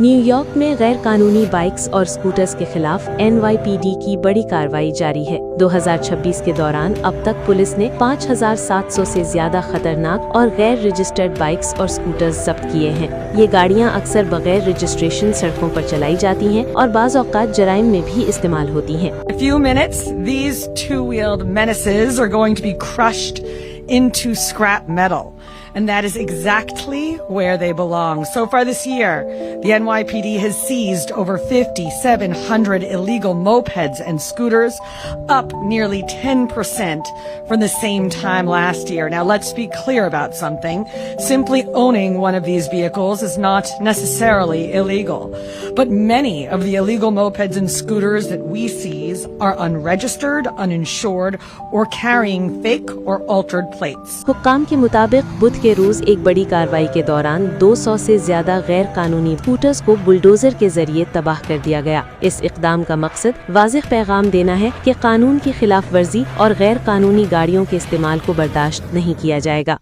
New York में गैर कानूनी बाइक्स और स्कूटर्स के खिलाफ NYPD की बड़ी कार्रवाई जारी है। 2026 के दौरान अब तक पुलिस ने 5,700 से ज्यादा खतरनाक और गैर रजिस्टर्ड बाइक्स और स्कूटर्स जब्त किए हैं। ये गाड़ियां अक्सर बगैर रजिस्ट्रेशन सड़कों पर चलाई जाती हैं और बाज़ औक़ात जराइम में भी इस्तेमाल होती हैं। In a few minutes, these two-wheeled menaces are going to be crushed into scrap metal. And that is exactly where they belong. So far this year, the NYPD has seized over 5,700 illegal mopeds and scooters, up nearly 10% from the same time last year. Now, let's be clear about something. Simply owning one of these vehicles is not necessarily illegal. But many of the illegal mopeds and scooters that we seize are unregistered, uninsured, or carrying fake or altered plates. हुक्काम के मुताबिक बुध के रोज एक बड़ी कार्रवाई के दौरान 200 से ज्यादा गैर कानूनी स्कूटर्स को बुलडोजर के जरिए तबाह कर दिया गया। इस इक़दाम का मकसद वाज़ेह पैगाम देना है कि कानून की खिलाफ वर्जी और गैर कानूनी गाड़ियों के इस्तेमाल को बर्दाश्त नहीं किया जाएगा।